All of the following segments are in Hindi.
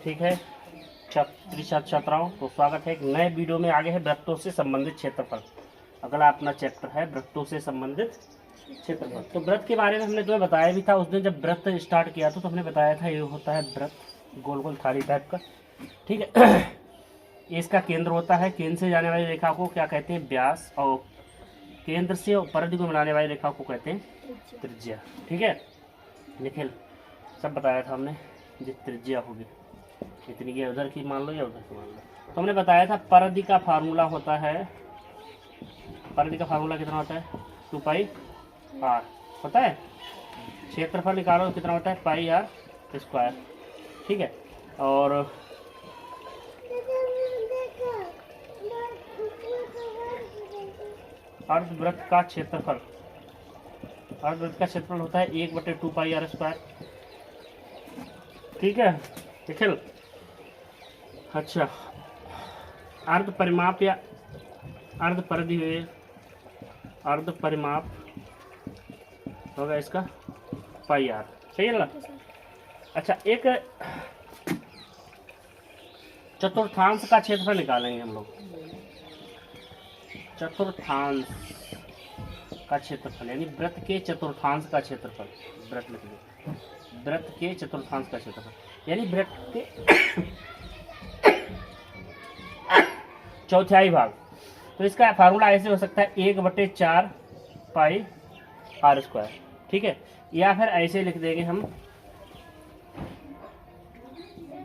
ठीक है छात्र छात्राओं, तो स्वागत है एक नए वीडियो में। आगे है वृत्तों से संबंधित क्षेत्रफल। अगला अपना चैप्टर है वृत्तों से संबंधित क्षेत्रफल। तो वृत्त के बारे में हमने तुम्हें बताया भी था उस दिन जब वृत्त स्टार्ट किया था, तो हमने बताया था ये होता है वृत्त, गोल गोल थाली टाइप का। ठीक है ये इसका केंद्र होता है। केंद्र से जाने वाली रेखा को क्या कहते हैं? व्यास। और केंद्र से परिधि को मिलाने वाली रेखा को कहते हैं त्रिज्या। ठीक है निखिल, सब बताया था हमने। जो त्रिज्या होगी इतनी की उधर की मान लो या उधर की मान लो। तो हमने बताया था परिधि का फार्मूला होता है, परिधि का फार्मूला कितना होता है? 2πr होता है। क्षेत्रफल निकालो कितना होता है? πr²। ठीक है, और अर्धवृत्त का क्षेत्रफल, अर्धवृत्त का क्षेत्रफल होता है 1/2πr²। ठीक है निखिल। अच्छा, अर्ध परिमाप या अर्ध परिधि, अर्ध परिमाप होगा इसका πr। सही है ना? अच्छा, एक चतुर्थांश का क्षेत्रफल निकालेंगे हम लोग। चतुर्थांश का क्षेत्रफल यानी वृत्त के चतुर्थांश का क्षेत्रफल। वृत्त लिख लो, वृत्त के चतुर्थांश का क्षेत्रफल यानी वृत्त के चौथाई भाग। तो इसका फार्मूला ऐसे हो सकता है 1/4πr²। ठीक है, या फिर ऐसे लिख देंगे हम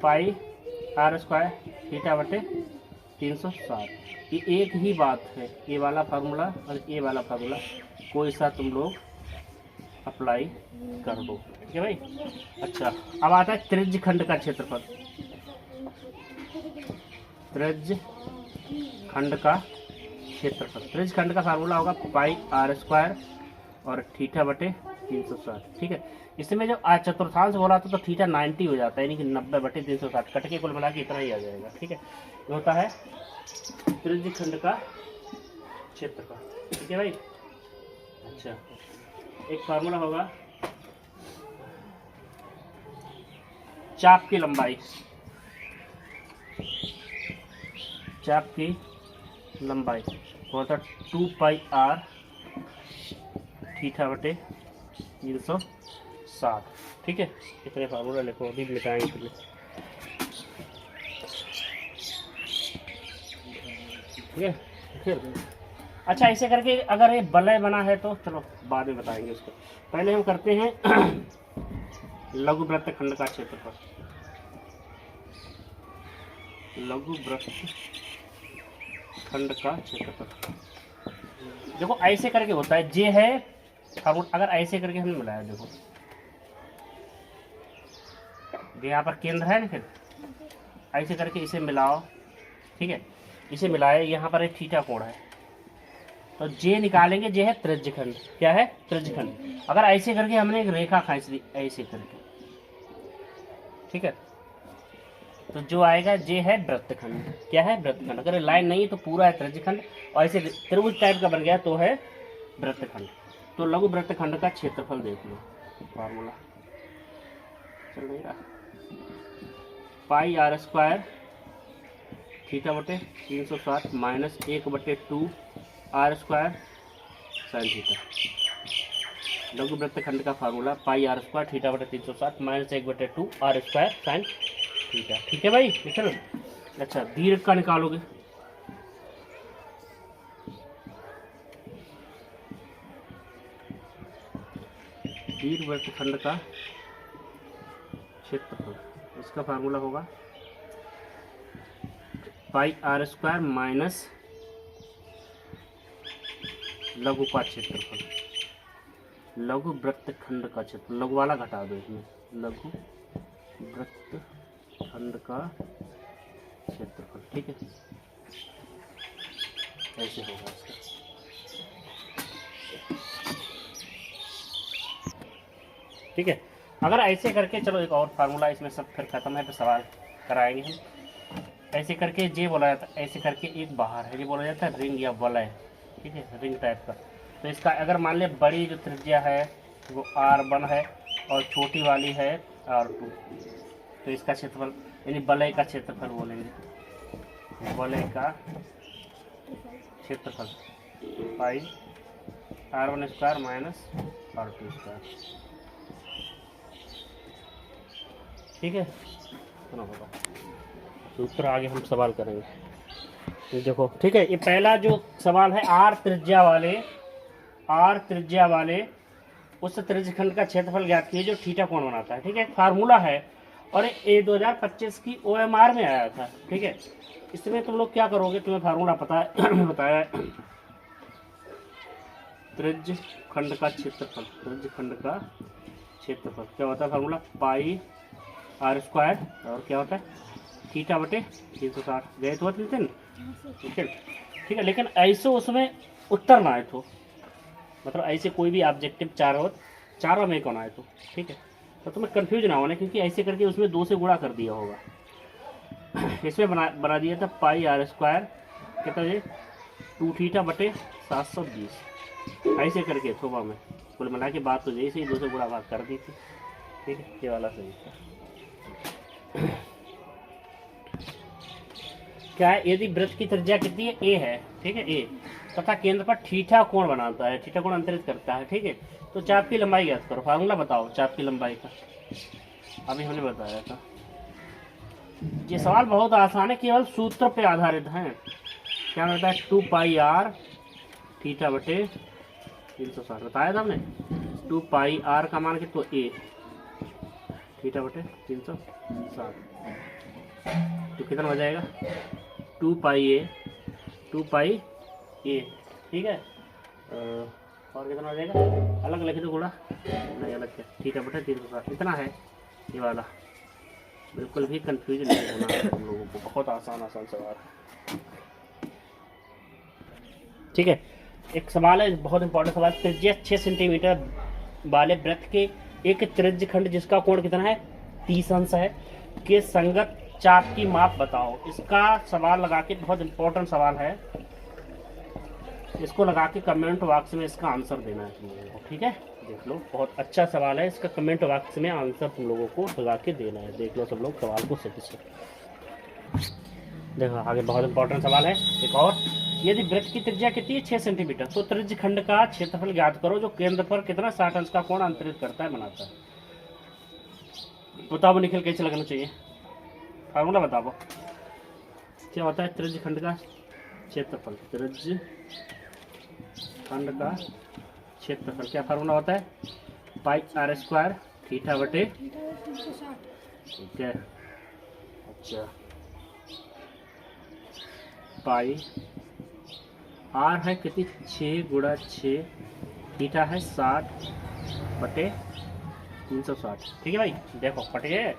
πr² θ/360। ये एक ही बात है, ये वाला फार्मूला और ये वाला फार्मूला कोई सा तुम लोग अप्लाई कर दो। ठीक है भाई। अच्छा, अब आता है त्रिज्य खंड का क्षेत्रफल। त्रिज्य खंड का क्षेत्रफल, त्रिज्य खंड का फार्मूला होगा πr² और θ/360। ठीक है, इसमें जब चतुर्थांश बोला था तो थीटा 90 हो जाता है, यानी कि 90/360 कट के कुल मिला के इतना ही आ जाएगा। ठीक है, ये होता है त्रिज्य खंड का क्षेत्रफल। ठीक है भाई। अच्छा, एक फार्मूला होगा चाप की लंबाई, चाप की लंबाई होता 2πr θ/360। ठीक है, इतने फार्मूला लिखो, अभी मिटाएंगे के लिए। ठीक है फिर अच्छा, ऐसे करके अगर ये वलय बना है तो चलो बाद में बताएंगे उसको। पहले हम करते हैं लघु वृत्त खंड का क्षेत्रफल। लघु वृत्त खंड का क्षेत्रफल देखो ऐसे करके होता है। जे है, अगर ऐसे करके हमने मिलाया, देखो यहाँ पर केंद्र है ना, फिर ऐसे करके इसे मिलाओ। ठीक है, इसे मिलाए, यहाँ पर एक थीटा कोण है तो जे निकालेंगे। जे है त्रिज्य खंड। क्या है? त्रिज्य खंड। अगर ऐसे करके हमने एक रेखा खींच ली ऐसे करके, ठीक है, तो जो आएगा जे है वृत्तखंड। क्या है? वृत्तखंड। अगर लाइन नहीं है तो पूरा है त्रिज्य खंड, और ऐसे त्रिभुज टाइप का बन गया तो है वृत्तखंड। तो लघु वृत्तखंड का क्षेत्रफल देख लो, फार्मूला चल नहीं रहा। πr² θ/360 minus 1/2r² sin theta. लघु वृत्तखंड का formula πr² θ/360 minus 1/2r² sin theta. ठीक है भाई, चलो। अच्छा, दीर्घ का निकालोगे, दीर्घ वृत्तखंड का क्षेत्रफल, इसका फार्मूला होगा πr² माइनस लघु का क्षेत्रफल। लघु वृत्तखंड का क्षेत्र, लघु वाला घटा दो इसमें, लघु वृत्तखंड का क्षेत्रफल। ठीक है, ऐसे होगा इसका। ठीक है, अगर ऐसे करके, चलो एक और फार्मूला इसमें सब फिर खत्म है, फिर सवाल कराएंगे हम। ऐसे करके जे बोला जाता है, ऐसे करके एक बाहर है, ये बोला जाता है रिंग या वलय। ठीक है, रिंग टाइप का। तो इसका अगर मान लिया बड़ी जो त्रिज्या है वो r1 है और छोटी वाली है r2। तो इसका क्षेत्रफल यानी वलय का क्षेत्रफल बोलेंगे, वलय का क्षेत्रफल पाई r1 square minus r2 square. ठीक है, सुनो बताओ सूत्र आगे हम सवाल करेंगे। ये देखो ठीक है, ये पहला जो सवाल है r त्रिज्या वाले उस त्रिज्यखंड का क्षेत्रफल ज्ञात कीजिए जो थीटा कोण बनाता है। ठीक है, फार्मूला है और ये 2025 की OMR में आया था। ठीक है, इसमें तुम लोग क्या करोगे, तुम्हें फार्मूला पता है बताया त्रिज्यखंड का क्षेत्रफल, त्रिज्यखंड का क्षेत्रफल क्या होता है फार्मूला, पाई r स्क्वायर और क्या होता है थीटा बटे 360। गए तो लेते हैं, ठीक है। लेकिन ऐसे उसमें उत्तर ना आए तो, मतलब ऐसे कोई भी ऑब्जेक्टिव चारों में कौन आए तो, ठीक है, तो तुम्हें कंफ्यूज ना होना, क्योंकि ऐसे करके उसमें 2 से गुणा कर दिया होगा। इसमें बना दिया था पाई r स्क्वायर कितना ये 2 थीटा बटे 720, ऐसे करके थोड़ा में कुल मिला के बात तो जैसे ही 2 से गुणा बात कर दी थी। ठीक है, ये वाला सही था। क्या है, यदि वृत्त की त्रिज्या कितनी है, a है, ठीक है, a तथा केंद्र पर थीटा कोण बनाता है, थीटा कोण अंतरित करता है। ठीक है, तो चाप की लंबाई ज्ञात करो। फार्मूला बताओ चाप की लंबाई का, अभी हमने बताया था। ये सवाल बहुत आसान है, केवल सूत्र पे आधारित है। क्या होता है 2 पाई r थीटा बटे 360 बताया था हमने। 2 पाई r का मान कितना, a थीटा बटे 360, तो कितना हो जाएगा 2 पाई a, ठीक है। और कितना हो जाएगा, अलग लिख दो गुणा, नहीं अलग क्या, थीटा बटे 360 इतना है ये वाला। बिल्कुल भी कंफ्यूज नहीं होना है तुम लोगों को, बहुत आसान सवाल है। ठीक है, एक सवाल है बहुत इंपॉर्टेंट सवाल, त्रिज्या 6 सेंटीमीटर वाले वृत्त के एक त्रिज्यखंड जिसका कोण कितना है 30 अंश है के संगत चाप की माप बताओ। इसका सवाल लगा के, बहुत इंपॉर्टेंट सवाल है, इसको लगा के कमेंट बॉक्स में इसका आंसर देना है तुम लोगों को। ठीक है, देख लो बहुत अच्छा सवाल है, इसका कमेंट बॉक्स में आंसर तुम लोगों को लगा के देना है। देख लो सब लोग सवाल को सही से देखो, आगे बहुत इंपॉर्टेंट सवाल है एक और। यदि वृत्त की त्रिज्या कितनी है 6 सेंटीमीटर, तो त्रिज्यखंड का क्षेत्रफल ज्ञात करो जो केंद्र पर कितना 60 अंश का कोण अंतरित करता है बनाता है। बताओ निखिल कैसे लगना चाहिए, फार्मूला बताओ क्या होता है त्रिज्यखंड का क्षेत्रफल, त्रिज्यखंड का क्षेत्रफल क्या फार्मूला होता है, पाई r स्क्वायर थीटा बटे, ठीक है, अच्छा पाई r है कितनी 6 गुणा 6, थीटा है 60 बटे 360। ठीक है भाई, देखो कट गए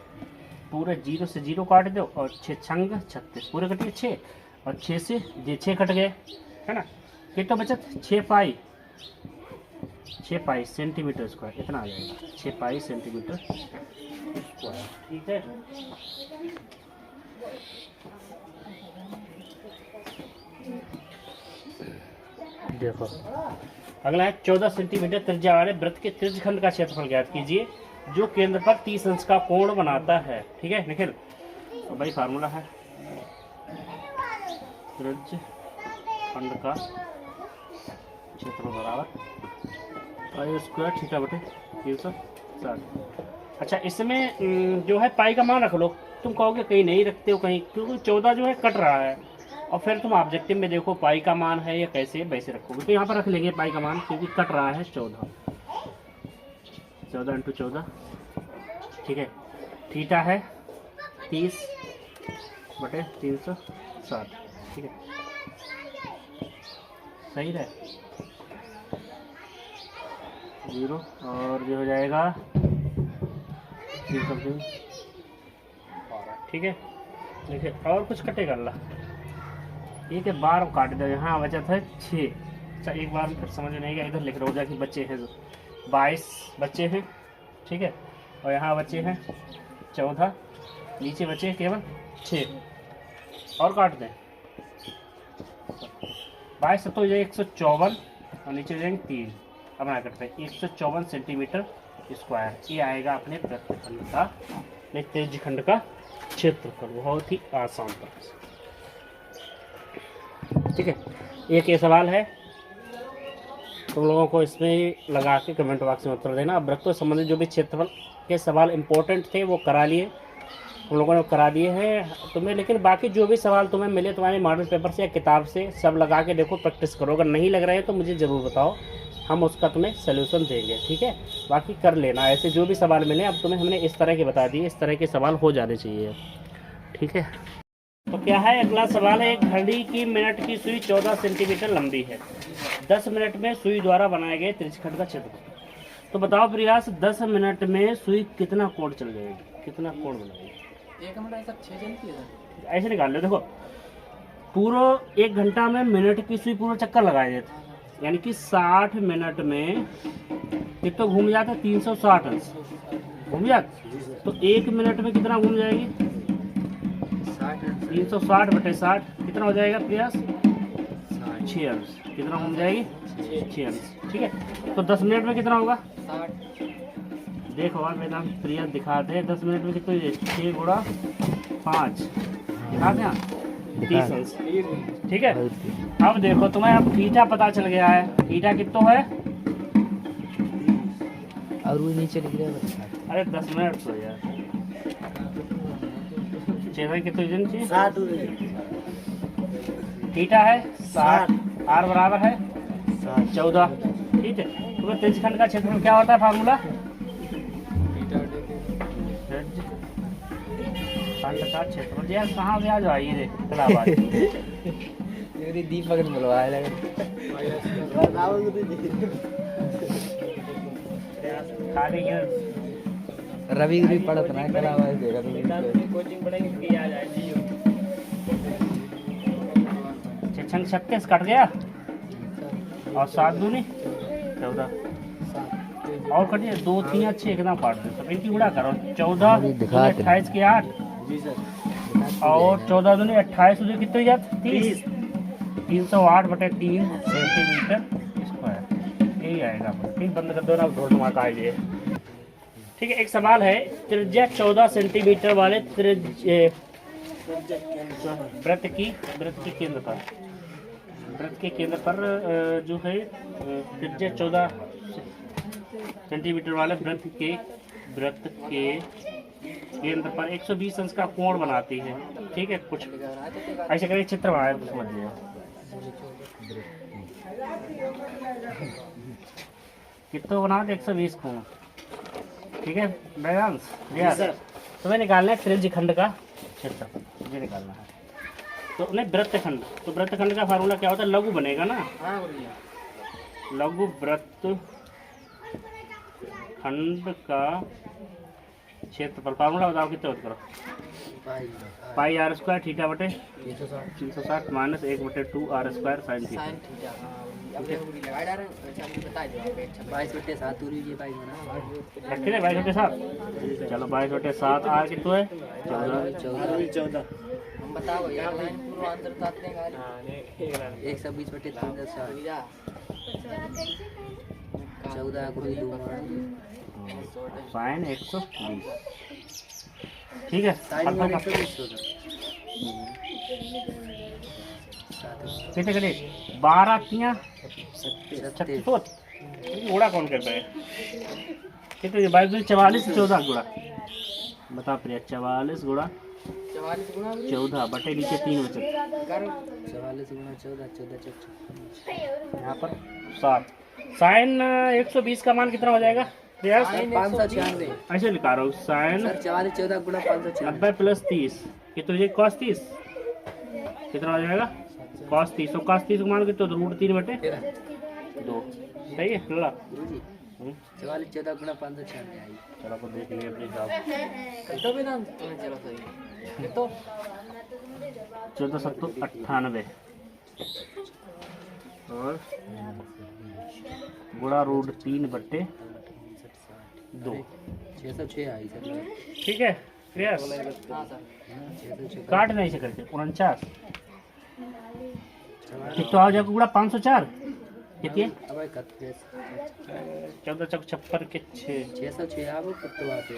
पूरे, 0 से 0 काट दो और 6 छंग 36 पूरे कट गए 6 और 6 से 6 कट गए, है ना, कितना बचत 6 पाई सेंटीमीटर स्क्वायर, इतना आ जाएगा 6 पाई सेंटीमीटर स्क्वायर। ठीक है, देखो अगला है 14 सेंटीमीटर त्रिज्या वाले वृत्त के त्रिज्यखंड का क्षेत्रफल ज्ञात कीजिए जो केंद्र पर 30 अंश का कोण बनाता है। ठीक है निखिल, तो भाई फार्मूला है त्रिज्यखंड का क्षेत्रफल बराबर पाई स्क्वायर थीटा बटे 360। अच्छा, इसमें जो है पाई का मान रख लो। तुम कहोगे कहीं नहीं रखते हो कहीं, क्योंकि 14 जो है कट रहा है, और फिर तुम ऑब्जेक्टिव में देखो पाई का मान है या कैसे वैसे रखोगे, तो यहाँ पर रख लेंगे पाई का मान, क्योंकि कट रहा है 14 × 14। ठीक है, थीटा है 30 बटे 360। ठीक है, सही रहे 0 और जो हो जाएगा 3 समथिंग। ठीक है, देखिए और कुछ कटेगा अल्लाह, एक बार काट दो, यहाँ बचा था 6। अच्छा एक बार फिर समझ में नहीं गया, इधर लिख रहा हो जाए कि बच्चे हैं 22 बच्चे हैं, ठीक है, और यहाँ बच्चे हैं 14, नीचे बचे केवल 6 और काट दें 22 तो ये 154 और नीचे जाएंगे 3, अब ना करते हैं 154 सेंटीमीटर स्क्वायर, ये आएगा अपने वृत्तखंड का अपने त्रिज्यखंड का क्षेत्रफल, बहुत ही आसान तरह से। ठीक है, एक ये सवाल है, तुम लोगों को इसमें लगा के कमेंट बॉक्स में उत्तर देना। अब वृत्तों से संबंधित जो भी क्षेत्रफल के सवाल इंपॉर्टेंट थे वो करा लिए, तुम लोगों ने करा दिए हैं तुम्हें, लेकिन बाकी जो भी सवाल तुम्हें मिले तुम्हारे मॉडल पेपर से या किताब से, सब लगा के देखो, प्रैक्टिस करो। अगर नहीं लग रहे हैं तो मुझे ज़रूर बताओ, हम उसका तुम्हें सोल्यूशन देंगे। ठीक है, बाकी कर लेना ऐसे जो भी सवाल मिले। अब तुम्हें हमने इस तरह के बता दिए, इस तरह के सवाल हो जाने चाहिए। ठीक है, तो क्या है अगला सवाल है, एक घड़ी की मिनट की सुई 14 सेंटीमीटर लंबी है, 10 मिनट में सुई द्वारा बनाए गए त्रिज्यखंड का क्षेत्रफल। तो बताओ प्रयास, 10 मिनट में सुई कितना कोण चल जाएगी, कितना कोण बनाएगी? 1 मिनट ऐसा 6 चलती है। ऐसे निकाल लो, देखो पूरा 1 घंटा में मिनट की सुई पूरा चक्कर लगाए देते, यानी कि 60 मिनट में कितना घूम जाता है? 360 अंश घूम जाता। तो 1 मिनट में कितना घूम जाएगी? 360/60 कितना हो जाएगा प्रयास? 6 अंश। कितना घूम जाएगी? 6 अंश। ठीक है, तो 10 मिनट में कितना होगा? 60। देखो आप मेरा प्रयास दिखाते हैं, 10 मिनट में कितना? 6 गुणा 5 दिखाते हैं, 30 अंश। ठीक है, अब देखो तुम्हें अब थीटा पता चल गया है, थीटा कितना है? और वो नीचे लिख रहा है। अरे 10 मिनट तो यार, चेहरे कितने जन चाहिए? 7। थीटा है 60, आर बराबर है 14। ठीक है, तो त्रिज्यखंड का क्षेत्रफल क्या होता है? फार्मूला त्रिज्यखंड का क्षेत्रफल। यार कहाँ से आज आई रे इलाहाबाद? मेरी दीपक ने बुलवाया लगा। खाली ये रवि भी पढ़त ना कला वाला देगा तो कोचिंग पढ़ेंगे कि आ जाएगी। 36 कट गया और 7 दूनी 14 और कटिए 2 3 अच्छे एकदम काट दे। सब इनकी उड़ा करो, 14 28 के 8 और 14 दूनी 28 दूनी कितने हो जाते? 30। 308/3 सेंटीमीटर स्क्वायर, यही आएगा। ठीक, बंद कर दो ना, ढोल धमाका आइए। ठीक है, एक सवाल है, त्रिज्या 14 सेंटीमीटर वाले वृत्त के केंद्र पर जो है त्रिज्या 14 सेंटीमीटर वाले वृत्त के केंद्र पर 120 अंश का कोण बनाती है। ठीक है, कुछ ऐसे करके चित्र बनाया तो समझ लिया। कितना बना दे? 120 कोण। ठीक है वेदांश, तुम्हें निकालना है त्रिज्यखंड का क्षेत्रफल, ये निकालना है। तो नहीं वृत्तखंड, तो वृत्तखंड का फार्मूला क्या होता है? लघु बनेगा ना, लघु वृत्तखंड का क्षेत्रफल। फार्मूला बताओ कितना होता? करो पाई r स्क्वायर थीटा बटे 360 minus 1/2 r square sine theta. 22/7 दूरी ये पाई ना। रखे थे 22/7। चलो 22/7 r कितना है? 14। हम बताओ यार, लाइन पूरा अंदर ताते हैं गाड़ी। 120/3 14 को 2 साइन 120। ठीक है, कितने कटे? 12 3 36। गुणा कौन करता है? कितने? 22 44 14 गुणा बता प्रिया। 44 गुणा 14 बटे नीचे 3 बचे। 44 गुणा 14 यहाँ पर 7। साइन 120 का मान कितना हो जाएगा? 596। ऐसे लिखा रहा हूँ, साइन 44 14 गुणा 596 90 प्लस 30 कितना हो जाएगा? cos 30 कितना हो जाएगा? cos 30। तो cos 30 का मान कितना? √3/2। सही है लला? 44 14 गुणा 596 आई। चलो आपको देख लिए अपने हिसाब। तो भी ना चलो सही है तो 14 7 98 और गुणा √3/2। 606 आई सर। ठीक है क्लियर? हां सर। काट नहीं सकते 49 कितना आ जाएगा? गुणा 504 कितनी है? अब 31 14 चौक 56 के 6 606 आप कितने बात है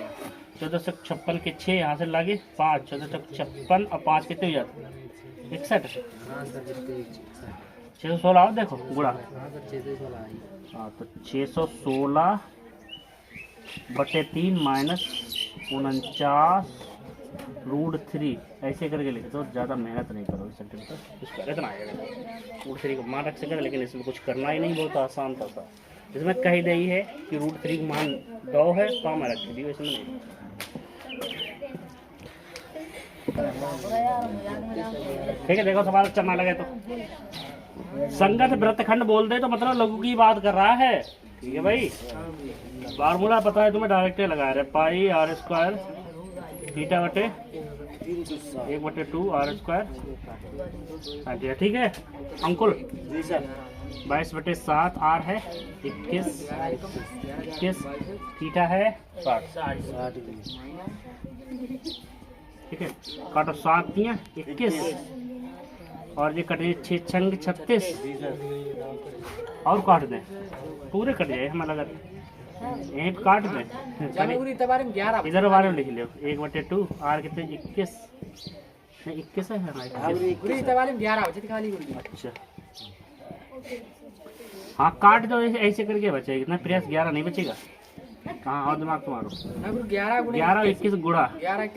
1456 के 6 यहाँ से लागे 5 14 चौक 56 और 5 कितने हो जाते 61। हाँ सर कितने 616 आओ देखो गुड़ा। हाँ सर 616 आई हाँ तो 616 बटे 3 माइनस 49√3 ऐसे करके लिख दो। ज़्यादा मेहनत नहीं करो इस सेंटेंस इसका इतना आएगा। √3 को मान रख सके लेकिन इसमें कुछ करना ही नहीं, बहुत आसान था। इसमें कही गई है कि √3 का मान 2 है तो मैं रख दी इसमें नहीं। ठीक है देखो सवाल चलना लगे तो संगत वृत्तखंड बोल दे तो मतलब लघु की बात कर रहा है। ठीक है भाई, फार्मूला पता है तुम्हें, डायरेक्ट लगा रहे पाई r स्क्वायर थीटा बटे 1/2 r²। ठीक है अंकुल जी सर 22/7 r है 21 थीटा है 60। ठीक है काटो 7 दिया 21 और ये कटे 6 छंग 36 और काट दें पूरे कट जाए हमें लगा यहीं पे काट दें। इधर बारे में लिख लो 1/2 r कितने 21 नहीं 21 है हमारे। अच्छा हाँ काट दो ऐसे करके बचेगा इतना प्रयास 11 नहीं बचेगा। कहाँ और दिमाग तुम्हारा 11 21 गुड़ा 11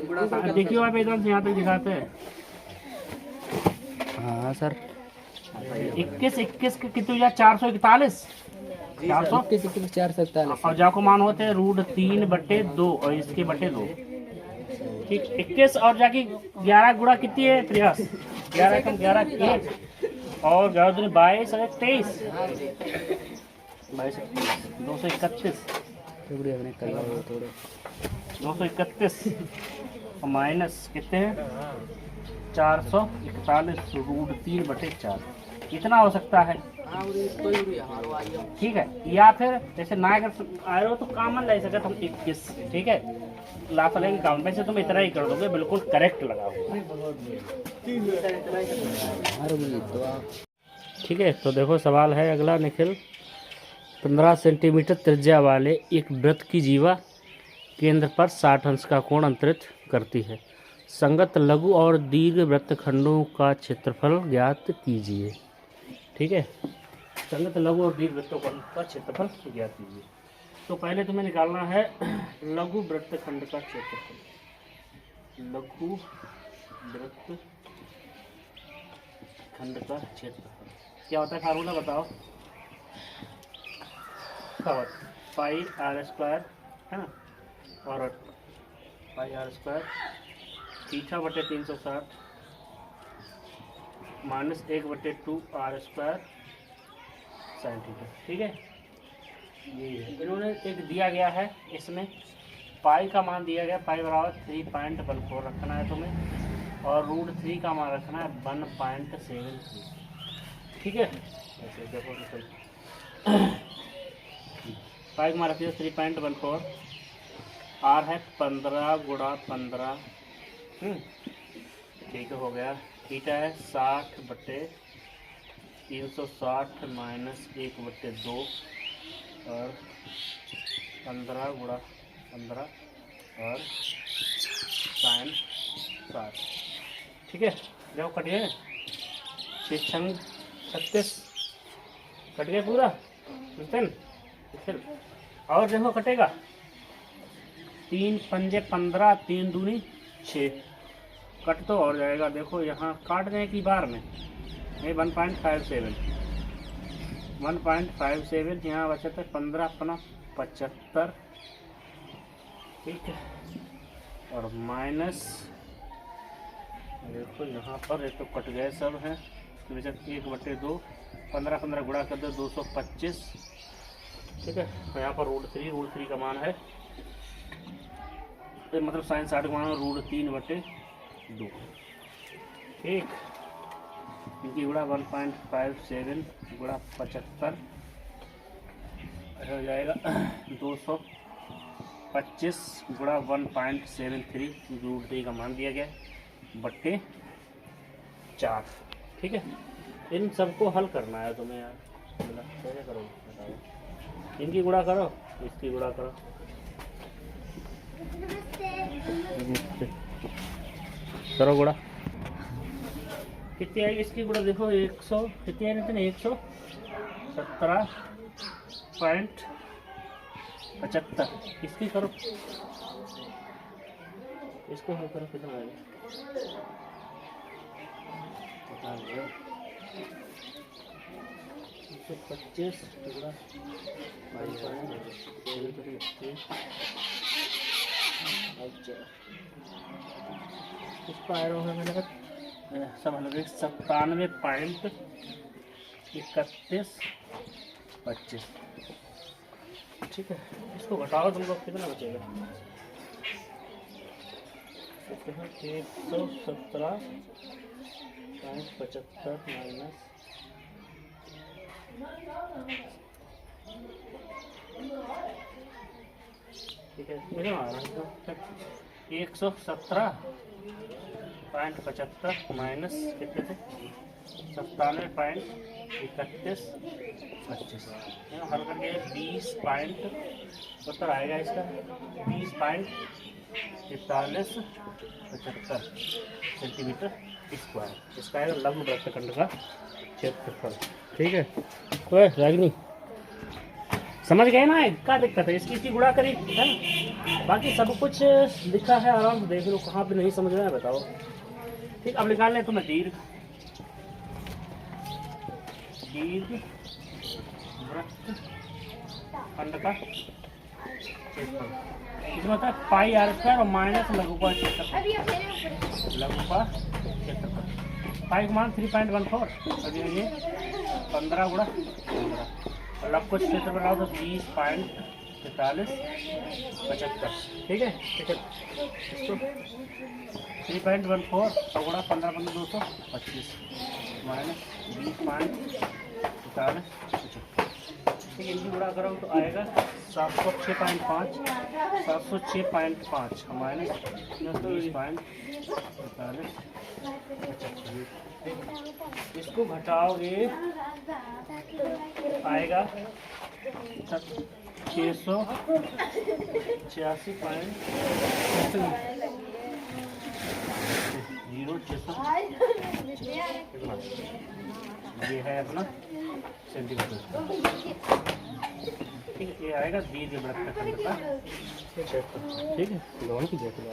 गुड़ा देखियो आप एकदम से यहाँ तक दिखाते हैं। हाँ सर 21 के कितने हुआ 441 447 और जाको मान होते हैं √3/2 और इसके बटे 2। ठीक 21 और जाके 11 गुड़ा कितनी है प्रयास 11 कम 11 1 और 11 22 और 23 231 231 और माइनस कितने हैं 441 √3/4 इतना हो सकता है। ठीक है या फिर जैसे ना अगर आए हो तो कामन ले सकते हम 21। ठीक है लाफ लेंगे कामन वैसे तुम इतना ही कर दोगे बिल्कुल करेक्ट लगा हुआ। ठीक है तो देखो सवाल है अगला निखिल 15 सेंटीमीटर त्रिज्या वाले एक वृत्त की जीवा केंद्र पर 60 अंश का कोण अंतरित करती है। संगत लघु और दीर्घ वृत्तखंडों का क्षेत्रफल ज्ञात कीजिए। ठीक है संगत लघु और दीर्घ वृत्तों का क्षेत्रफल ज्ञात कीजिए। तो पहले तुम्हें निकालना है लघु वृत्तखंड का क्षेत्रफल। लघु वृत्तखंड का क्षेत्रफल क्या होता है फार्मूला बताओ। पाई r² है ना और पाई r² थीटा बटे 360 माइनस 1/2 r² साइन थीटा। ठीक है ये इन्होंने एक दिया गया है इसमें पाई का मान दिया गया पाई बराबर 3.14 रखना है तुम्हें और √3 का मान रखना है 1.73। ठीक है ऐसे देखो पाई का मान रखिए 3.14 r है 15 × 15 ठीक हो गया। थीटा है 60/360 माइनस 1/2 और 15 × 15 और साइन 60। ठीक है देखो कट गए 6 छंग 36 कट गया पूरा और देखो कटेगा 3 पंजे 15 3 दूनी 6 कट तो और जाएगा। देखो यहाँ काट दें की बार में ये 1.57 यहाँ बचत है 15 अपना 75। ठीक है और माइनस देखो यहाँ पर एक तो कट गए सब हैं 1/2 15 गुणा कर दो 225। ठीक है तो यहाँ पर √3 का मान है तो मतलब साइन 60 का मान √3/2। ठीक इनकी गुणा 1.57 गुणा 75 हो जाएगा 225 गुणा 1.73 √3 का मान दिया गया बट्टे 4। ठीक है इन सबको हल करना है तुम्हें यार। कैसे करो बताओ। इनकी गुणा करो, इसकी गुणा करो। करो गुणा। कितनी आएगी इसकी गुणा? देखो 100 कितनी आई थी ना, 117.75। इसकी करो, इसको हल करो, कितना आएगा? 125 गुणा सब अलग 97.3125। ठीक है, इसको घटाओ तुमको कितना बचेगा? 117.75 माइनस ठीक है, 117.75 माइनस कितने थे? 97.3125। हल करके 20 पॉइंट उत्तर आएगा इसका 20.4375 सेंटीमीटर स्क्वायर। इसका है लघु वृत्तखंड का क्षेत्रफल। ठीक है, तो रागिनी समझ गए ना? क्या दिक्कत है? इसकी गुणा करी है ना, बाकी सब कुछ लिखा है, आराम से देख लो, कहाँ पे नहीं समझ रहा है बताओ। ठीक, अब निकाल लें तुम्हें दीर्घ वृत्तखंड का क्षेत्रफल। इसमें होता है पाई आर स्क्वायर और माइनस लघु का क्षेत्रफल। लघु का क्षेत्रफल पाई का मान 3.14 और ये 15 गुणा 15 और लघु का क्षेत्रफल बनाओ तो 20.4375। ठीक है, इसको 3.14 और गुणा 15 15 225 माइनस 20.4375। ठीक है, इनकी गुणा करो तो आएगा 706.5 माइनस 20.4375। इसको घटाओगे आएगा 686.06। ये है अपना सेंटीमीटर। ठीक है, ये आएगा दीर्घ वृत्तखंड का क्षेत्रफल। ठीक है, दोनों की देख लो।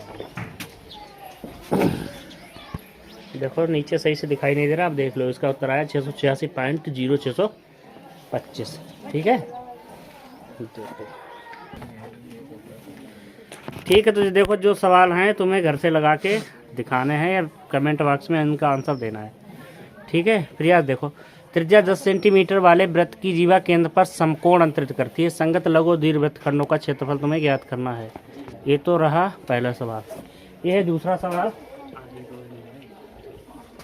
देखो नीचे सही से दिखाई नहीं दे रहा, आप देख लो। इसका उत्तर आया 686.0625। ठीक है, ठीक है, तो देखो जो सवाल हैं तुम्हें घर से लगा के दिखाने हैं या कमेंट बॉक्स में इनका आंसर देना है। ठीक है, प्रयास देखो। त्रिज्या 10 सेंटीमीटर वाले वृत्त की जीवा केंद्र पर समकोण अंतरित करती है। संगत लघु दीर्घ वृत्तखंडों का क्षेत्रफल तुम्हें ज्ञात करना है। ये तो रहा पहला सवाल। ये है दूसरा सवाल।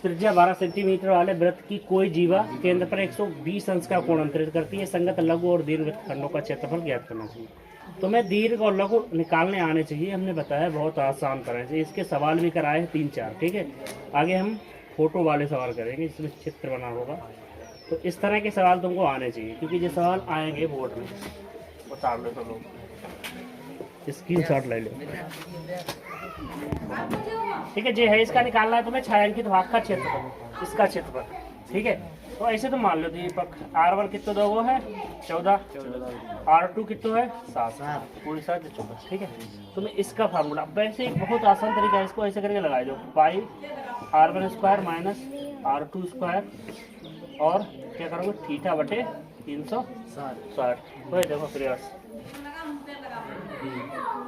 त्रिज्या 12 सेंटीमीटर वाले वृत्त की कोई जीवा केंद्र पर 120 अंश का कोण अंतरित करती है। संगत लघु और दीर्घ वृत्तखंडों का क्षेत्रफल ज्ञात करना चाहिए। तुम्हें दीर्घ और लघु निकालने आने चाहिए। हमने बताया बहुत आसान तरह से, इसके सवाल भी कराए हैं 3-4। ठीक है, आगे हम फोटो वाले सवाल करेंगे, इसमें चित्र बना होगा। तो इस तरह के सवाल तुमको आने चाहिए, क्योंकि ये सवाल आएंगे बोर्ड में। उतार लो तो लोग स्क्रीनशॉट ले लो। ठीक है, जो है इसका निकालना है तुम्हें छायांकित भाग का क्षेत्रफल, इसका क्षेत्रफल। ठीक है, तो ऐसे तो मान लो दीपक R1 कितना दो वो है 14, R2 कितना है 7 पूरी 7 14। ठीक है, तुम्हें इसका फार्मूला वैसे एक बहुत आसान तरीका है, इसको ऐसे करके लगा दो पाई R1 square minus R2 square और क्या करोगे थीटा बटे 360। तो देखो प्रयास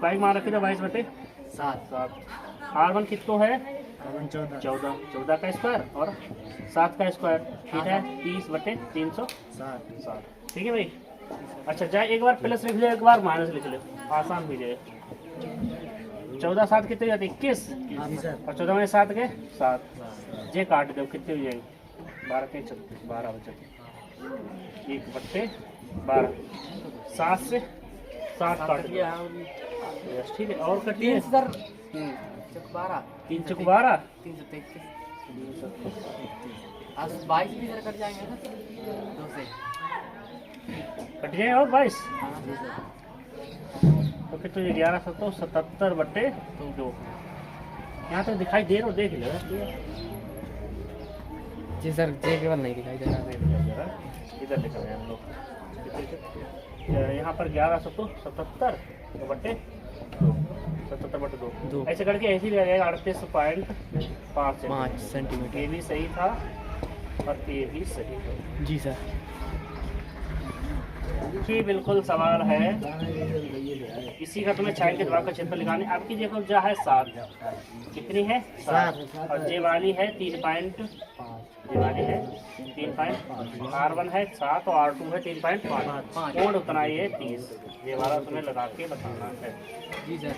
पाई मान रखी था 22 बटे 7। R1 कितना है 14 का स्क्वायर और 7 का स्क्वायर थीटा है 30 बटे 360। ठीक है भाई। अच्छा जाए एक बार प्लस लिख लो, एक बार माइनस लिख लो, आसान हो जाए। 14 7 कितने जाते 21 और 14 में 7 के 7 जे काट दो कितने हो जाएंगे 12 के 12 बचे 1 बटे 12 7 से 7 काट दिया। ठीक है, और कटिए 12 3 3 12 333 आज 22 भी इधर कट जाएंगे ना 2 से। कट जाए और 22, हाँ जी सर। तो फिर तो ये 1177/2 यहाँ तक दिखाई दे रहा, देख लो जी सर, जे केवल नहीं दिखाई दे रहा है। इधर लिखा है हम लोग यहाँ पर 1177/2 ऐसे करके ऐसे ही लग जाएगा 38.5 सेंटीमीटर। ये भी सही था और ये भी सही है। जी सर। ये बिल्कुल सवाल है, इसी का तुम्हें छायांकित भाग का क्षेत्रफल निकालने। आपकी देखो जो है 7, कितनी है 7, और जे वाली है 3.5, ये वाली है 3.5, R1 है 7 और R2 है 3.5, कोण उतना ही है 30। ये वाला तुम्हें लगा के बताना है। जी सर।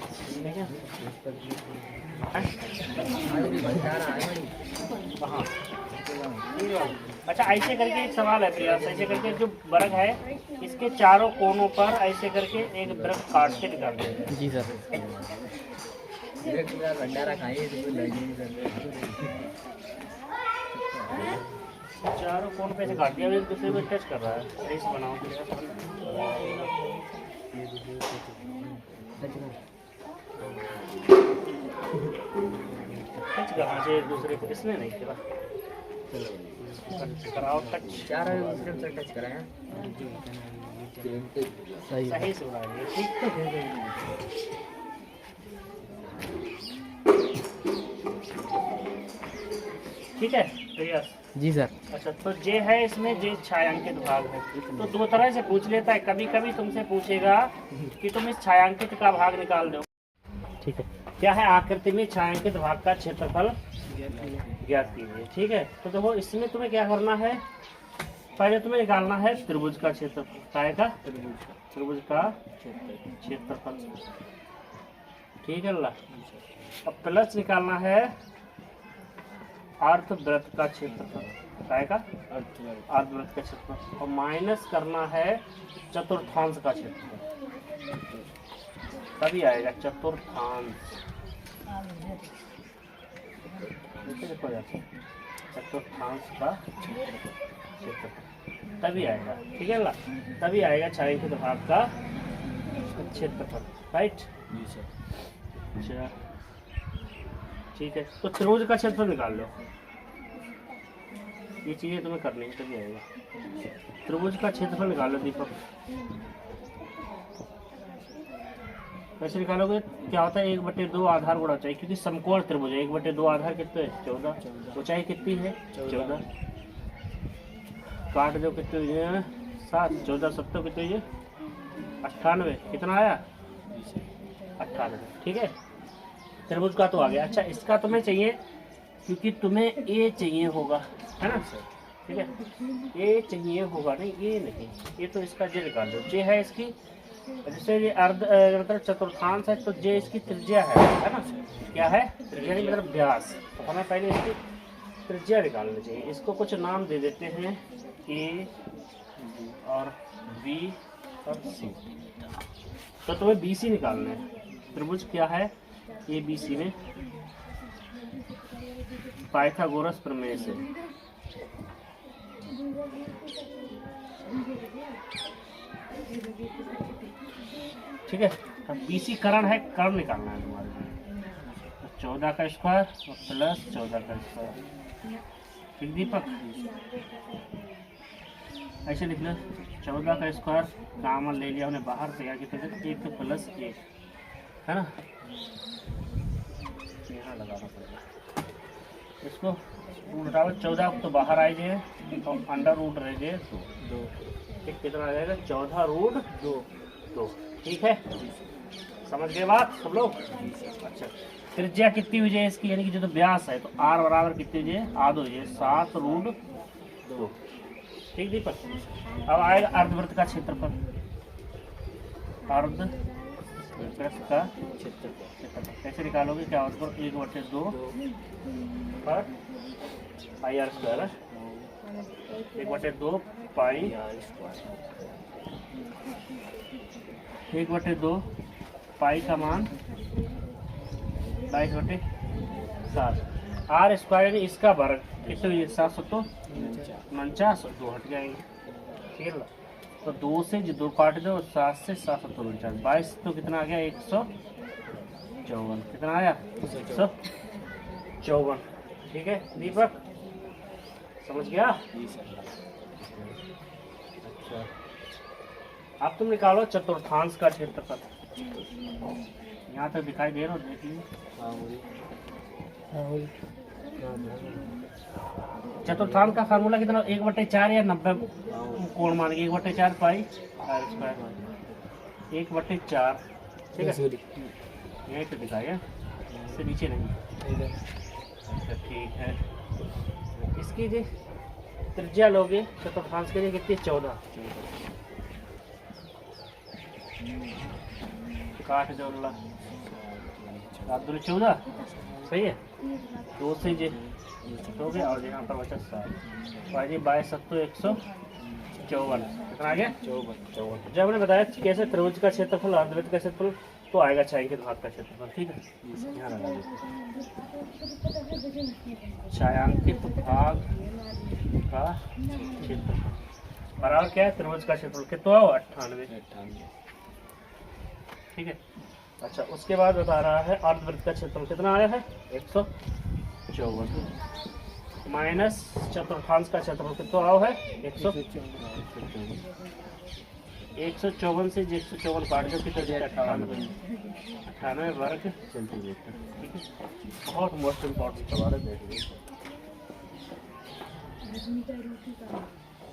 हाँ अच्छा, ऐसे करके एक सवाल है प्रिया, ऐसे करके जो वर्ग है इसके चारों कोनों पर ऐसे करके एक वृत्त काट के निकाल देंगे। जी सर। चारों कोन पे से काट दिया, एक दूसरे को टच कर रहा है, सही से बनाओ। टच करना चाहिए एक दूसरे को, इसने नहीं किया। कराओ टच, चारों एक दूसरे से टच कराएं। सही से बनाइए, ठीक है। ठीक है प्रिया जी सर। अच्छा, तो जे है इसमें जे छायांकित भाग है, तो दो तरह से पूछ लेता है। कभी कभी तुमसे पूछेगा कि तुम इस छायांकित का भाग निकाल दो। ठीक है, क्या है आकृति में छायांकित भाग का क्षेत्रफल ज्ञात कीजिए। ठीक है, तो देखो इसमें तुम्हें क्या करना है, पहले तुम्हें निकालना है त्रिभुज का क्षेत्रफल। काय का? त्रिभुज का क्षेत्रफल। ठीक है अल्लाह। अब प्लस निकालना है अर्धवृत्त का क्षेत्रफल। काय का? अर्धवृत्त का क्षेत्रफल। और माइनस करना है चतुर्थांश का क्षेत्रफल, तभी आएगा चतुर्थांश। चतुर्थांश का क्षेत्रफल तभी आएगा। ठीक है ना, तभी आएगा छायांकित भाग का क्षेत्रफल। राइट। अच्छा ठीक है, तो त्रिभुज का क्षेत्रफल निकाल लो। ये चीजें तुम्हें करनी है तभी आएगा। त्रिभुज का क्षेत्रफल निकाल लो दीपक। कैसे निकालोगे? क्या होता है 1/2 आधार गुणा चाहिए, क्योंकि समकोण त्रिभुज है। 1/2 आधार कितने है? 14। ऊंचाई कितनी है? 14। काट दो, कितने हुए हैं? 7। 14 7 कितने हुए? 98। कितना आया? 98। ठीक है, त्रिभुज का तो आ गया। अच्छा, इसका तुम्हें चाहिए, क्योंकि तुम्हें ए चाहिए होगा, है ना? ठीक है, ए चाहिए होगा, नहीं ये नहीं, ये तो इसका जे निकाल दो। जे है इसकी, जैसे ये अर्ध मतलब चतुर्थांश है, तो जे इसकी त्रिज्या है ना? क्या है? त्रिज्या मतलब व्यास। तो हमें पहले इसकी त्रिज्या निकालनी चाहिए। इसको कुछ नाम दे देते हैं, ए और बी और सी। तो तुम्हें बी सी निकालना है। त्रिभुज क्या है? ए बी सी में पाइथागोरस प्रमेय से ठीक है। अब बीसी करण है, कर्ण निकालना है तुम्हारे लिए। 14 का स्क्वायर और प्लस 14 का स्क्वायर। ठीक दीपक, ऐसे लिख लो। 14 का स्क्वायर कॉमन ले लिया हमने बाहर से, आगे कितने? 1 प्लस 1 है ना? यहाँ लगाना पड़ेगा इसको। उठाओ 14 तो बाहर आए जाए, तो अंडर रूट रह जाए 2। ठीक, कितना आ जाएगा? 14 रूट 2। ठीक है, समझ गए बात सब लोग? अच्छा, त्रिज्या कितनी हुई जाए इसकी, यानी कि जो तो व्यास है, तो आर बराबर कितनी हुई जाए? आधो हुई जाए 7 रूट 2। ठीक दीपक। अब आएगा अर्धवृत्त का क्षेत्रफल। अर्धवृत्त का क्षेत्रफल कैसे निकालोगे? क्या होता है? 1/2 पर पाई आर स्क्वायर। 1/2 पाई 1/2 पाई का मान 22/7। आर स्क्वायर यानी इसका वर्ग कितने हुई 749 2 हट जाएंगे ठीक है। तो 2 से जो 2 काट दो 7 से 749 22 तो कितना आ गया 154 कितना आया 154 ठीक है दीपक समझ गया। अच्छा अब तुम निकालो चतुर्थांश का क्षेत्रफल यहाँ तक दिखाई दे रहा हो देख लीजिए। चतुर्थांश का फार्मूला कितना 1/4 या 90 कोण मान के 1/4 पाई आर स्क्वायर 1/4 ठीक है यही तो दिखाया इससे नीचे नहीं। अच्छा ठीक है इसकी जी त्रिज्या लोगे चतुर्थांश के लिए कितनी 14 काट जो 14 सही है 2 से जी हो गया और यहाँ पर बचा 7 भाई 22 7 154 कितना आ गया 54। जब हमने बताया कैसे त्रिभुज का क्षेत्रफल अर्धवृत्त का क्षेत्रफल तो आएगा छायांकित भाग का क्षेत्रफल ठीक है। यहाँ लगा छायांकित भाग का क्षेत्रफल बराबर क्या है त्रिभुज का क्षेत्रफल कितना हो 98 ठीक है। अच्छा उसके बाद बता रहा है अर्धवृत्त का क्षेत्रफल कितना आया है 154 माइनस चतुर्थांश का क्षेत्रफल कितना आओ है 154 से 154 काट दो कितना 98 वर्ग सेंटीमीटर ठीक है। बहुत मोस्ट इम्पोर्टेंट सवाल है देख लीजिए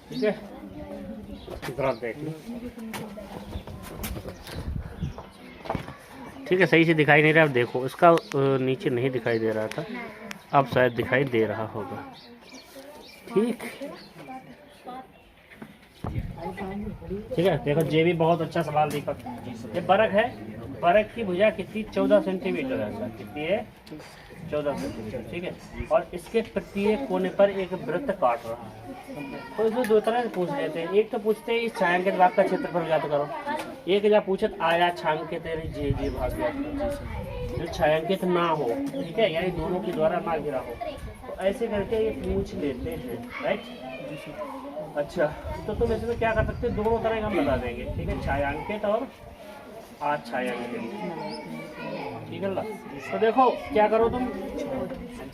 ठीक है इतना देख लो ठीक है। सही से दिखाई नहीं रहा अब देखो इसका नीचे नहीं दिखाई दे रहा था अब शायद दिखाई दे रहा होगा ठीक ठीक है। देखो ये भी बहुत अच्छा सवाल देखा ये बरक है बरक की भुजा कितनी 14 सेंटीमीटर है कितनी है 14 सेंटीमीटर ठीक है। और इसके प्रत्येक कोने पर एक वृत्त काट रहा है तो इसमें दो तरह से पूछ लेते हैं। एक तो पूछते हैं इस छायांकित भाग का क्षेत्रफल ज्ञात करो एक जब पूछत आया छायांकित जे भाग ज्ञात जो छायांकित ना हो ठीक है यानी दोनों के द्वारा ना घिरा हो तो ऐसे करके ये पूछ लेते हैं राइट। अच्छा तो तुम इसमें क्या कर सकते हो दोनों तरह का हम बता देंगे ठीक है छायांकित और अछायांकित ठीक है। तो देखो क्या करो तुम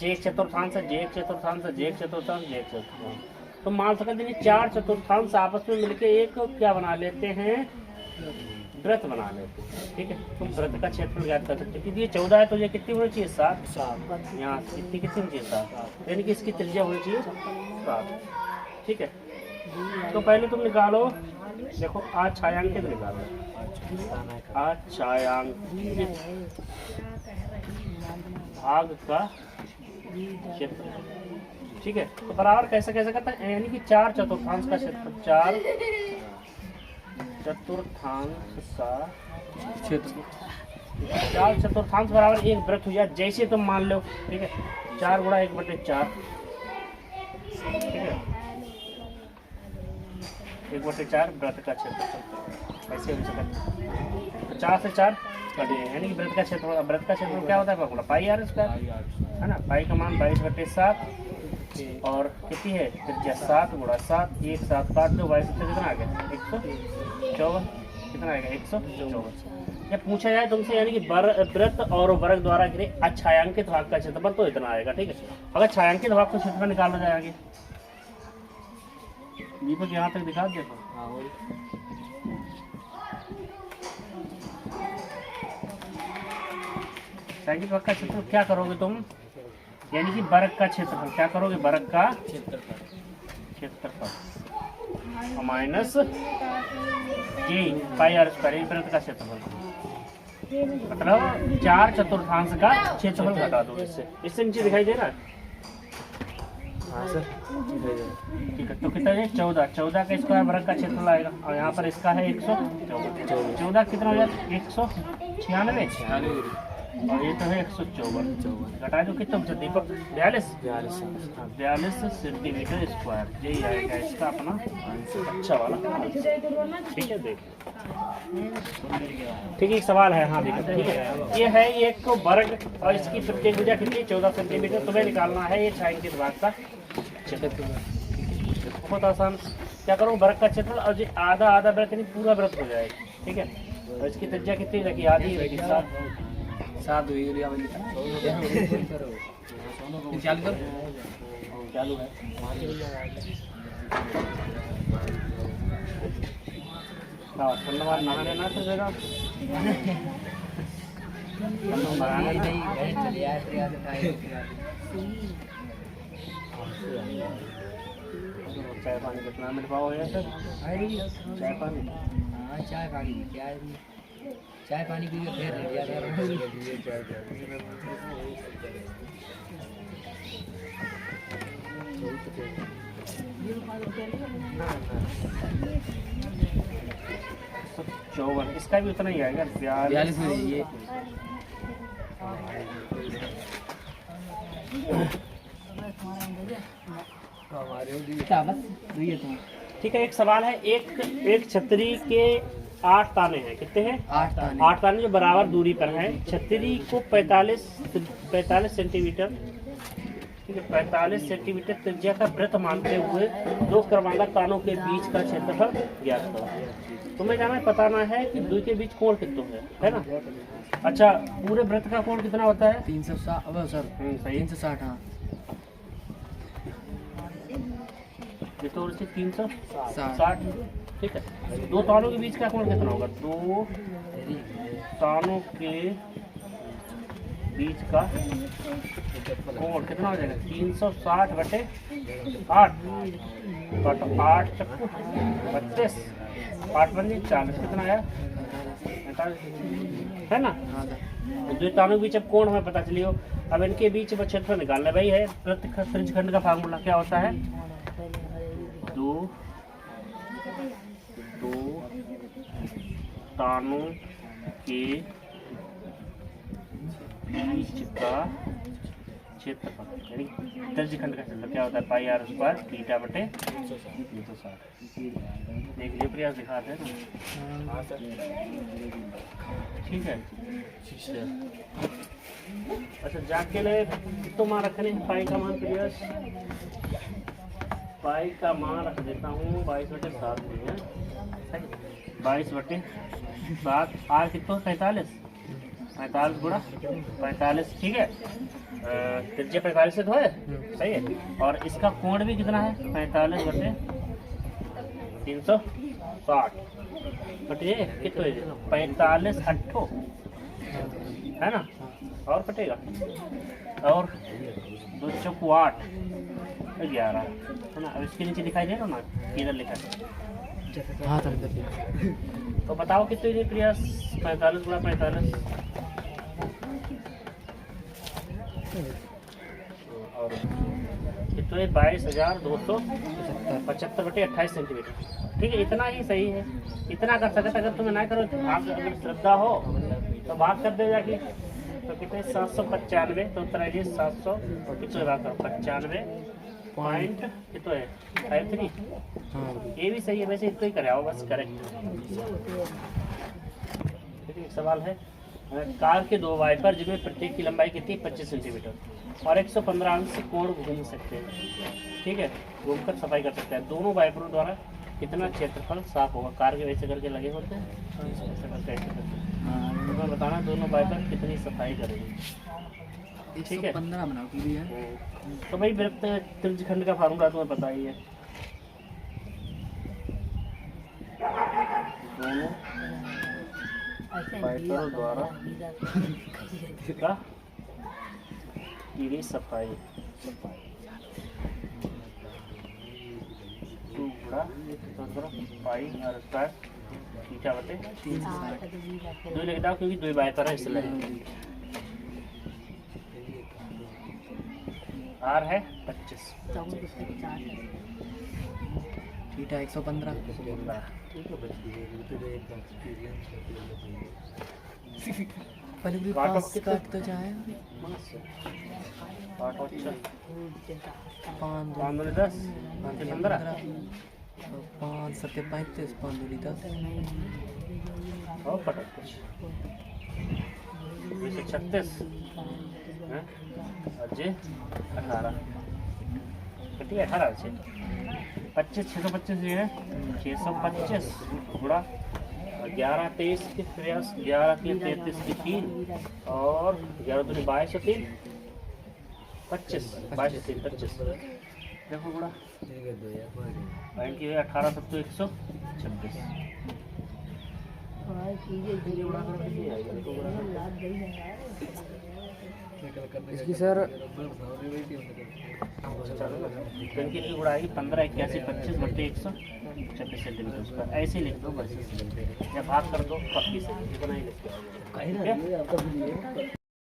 जे चतुर्थांश है जे चतुर्थांश है जे चतुर्थांश जे चतुर्थांश तो मान सकते हैं 4 चतुर्थांश आपस में मिलके एक क्या बना लेते हैं वृत्त बना लेते हैं ठीक है। तुम वृत्त का क्षेत्रफल ज्ञात कर सकते हैं ये 14 है तो ये कितनी होनी चाहिए 7 यहाँ कितनी कितनी होनी चाहिए 7 यानी कि इसकी त्रिज्या होनी चाहिए 7 ठीक है। तो पहले तुम निकालो देखो अछायांकित निकालो अछायांकित भाग का क्षेत्र ठीक है। तो बराबर कैसे कैसे करता है यानी कि 4 चतुर्थांश का क्षेत्रफल 4 चतुर्थांश का क्षेत्र 4 चतुर्थांश बराबर एक वृत्त हुआ जैसे तुम मान लो ठीक है 4 गुणा 1/4 ठीक है 1/4 वृत्त का क्षेत्रफल ऐसे हो सकता है 4 से 4 कटे यानी कि वृत्त का क्षेत्रफल क्या होता है फॉर्मूला पाई आर स्क्वायर है ना। पाई का मान 22/7 और कितनी है त्रिज्या 7 गुणा 7 1 7 काट दो 22 से कितना आ गया 154 कितना आएगा 154। जब पूछा जाए तुमसे यानी कि वृत्त और वर्ग द्वारा घिरे अछायांकित भाग का क्षेत्रफल तो इतना आएगा ठीक है। अगर छायांकित भाग का क्षेत्रफल निकालना जाएंगे दीपक यहाँ तक दिखा देखो छायांकित भाग का क्षेत्रफल क्या करोगे तुम यानी कि वर्ग का क्षेत्रफल क्या करोगे वर्ग का क्षेत्रफल माइनस जी पाई आर स्क्वायर वृत्त का क्षेत्रफल मतलब 4 चतुर्थांश का क्षेत्रफल घटा दो इससे नीचे दिखाई दे रहा है हाँ सर ठीक है। तो कितना है 14 का स्क्वायर वर्ग का क्षेत्रफल आएगा और यहाँ पर इसका है 114 कितना हो जाएगा 196 और ये तो है 154। घटा दो कितना बचा दीपक? 42 सेंटीमीटर स्क्वायर। यही आएगा इसका अपना अच्छा वाला। ठीक है देख, ठीक है एक सवाल है। हाँ देखो ठीक है, ये है एक वर्ग और इसकी प्रत्येक भुजा कितनी? 14 सेंटीमीटर। तुम्हें निकालना है ये छायांकित भाग का क्षेत्रफल। बहुत आसान। क्या करूँ, वर्ग का क्षेत्रफल और जो आधा आधा वृत्त नहीं पूरा वृत्त हो जाएगा। ठीक है, और इसकी त्रिज्या कितनी रखी? आधी रखी। 7 चालू है। हाँ धन्यवाद। नहा लेना फिर जगह चाय पानी कितना मिल पाओगे सर? चाय पानी चाय पानी पी के फिर 54। इसका भी उतना ही आएगा। 42 में ये ठीक है। एक सवाल है, एक छतरी के 8 ताने हैं। कितने हैं? 8 ताने जो बराबर दूरी पर हैं। छतरी को 45 सेंटीमीटर, ठीक है, 45 सेंटीमीटर त्रिज्या का वृत्त मानते हुए 2 क्रमांक तानों के बीच का क्षेत्रफल ज्ञात करो। तुम्हें जाना है, बताना है कि दो के बीच कोण कितना है ना? अच्छा, पूरे वृत्त का कोण कितना होता है? 360 सर। सही 360। हाँ ये तो 360। ठीक है, 2 तानों के बीच का कोण कितना होगा? 2 तानों के बीच का कोण कितना हो जाएगा? 360 बटे 8 बटे 8 चक्कू 32, 8 बन 40। कितना आया? 45 है ना? दो तानों के बीच अब कोण हमें पता चलिए। अब इनके बीच क्षेत्रफल निकालना भाई है। त्रिज्यखंड का फार्मूला क्या होता है? दो तानों के बीच का क्षेत्रफल यानी त्रिज्यखंड का क्षेत्रफल क्या होता है? पाई आर स्क्वायर थीटा बटे 360। देख लीजिए प्रयास दिखाते हैं ना। ठीक है। अच्छा जाके ले तो मान रखने हैं पाई का मान। प्रयास पाई का मान रख देता हूँ 22/7 में है। 22/7। आर कितना? 45 गुणा 45। ठीक है, त्रिज्या 45 से तो है, सही है। और इसका कोण भी कितना है? 45 बटे 360 बटे कितना है? 45 8 है ना? और कटेगा और 2 चौक 8 11 है ना? अब इसके नीचे दिखाई दे रहा ना किधर लिखा है? हाँ तो बताओ कितने प्रयास? 45 गुणा 45 और कितने? 22,275 बटे 28 सेंटीमीटर। ठीक है, इतना ही सही है। इतना कर सकते। अगर तुम्हें ना करो तो भाग, अगर श्रद्धा हो तो भाग कर दे जाके। तो कितने? 795। तो उत्तर आइए 700 कितने बात करो? 95 पॉइंट कितना है? 53। ये भी सही है। वैसे इतना ही करे आओ बस, करेक्ट। एक सवाल है, कार के 2 वाइपर जिनमें प्रत्येक की लंबाई कितनी? 25 सेंटीमीटर और 115 अंश से कोण घूम सकते हैं। ठीक है, घूमकर सफाई कर सकते हैं। दोनों वाइपरों द्वारा कितना क्षेत्रफल साफ होगा? कार के वैसे करके लगे होते हैं, ऐसे करके तुम्हें बताना दोनों वाइपर कितनी सफाई करेंगे। ठीक है, 15 बनाओ की भी है। तो भाई वृत्त त्रिज्यखंड का फार्मूला तुम्हें पता ही है। दोनों वाइपरों द्वारा की गई सफाई 2 गुणा पाई आर स्क्वायर थीटा बटे 360। 2 लिख दो क्योंकि 2 वाइपर है इसलिए। आर है 25, थीटा 115। पहले भी काटो 5 कितना? काट तो जाए। 8 और 6 5 5 दूनी 10 5 से 15 5 7 35 5 दूनी 10 और पटक कुछ 20 से 36 हैं और जे 18 कितनी 18 से 25 625 ये है 625 गुणा 11 23 के प्रयास 11 के 33 के 3 और 11 दूनी 22 और 3 25 22 से 3 25 देखो गुणा पॉइंट की 18 सब तो 126 इसकी सर इनकी की गुड़ाई 15 81 25 बट्टे 126 सेंटीमीटर पर ऐसे लिख दो बस या भाग कर दो पक्की से इतना ही लिख दो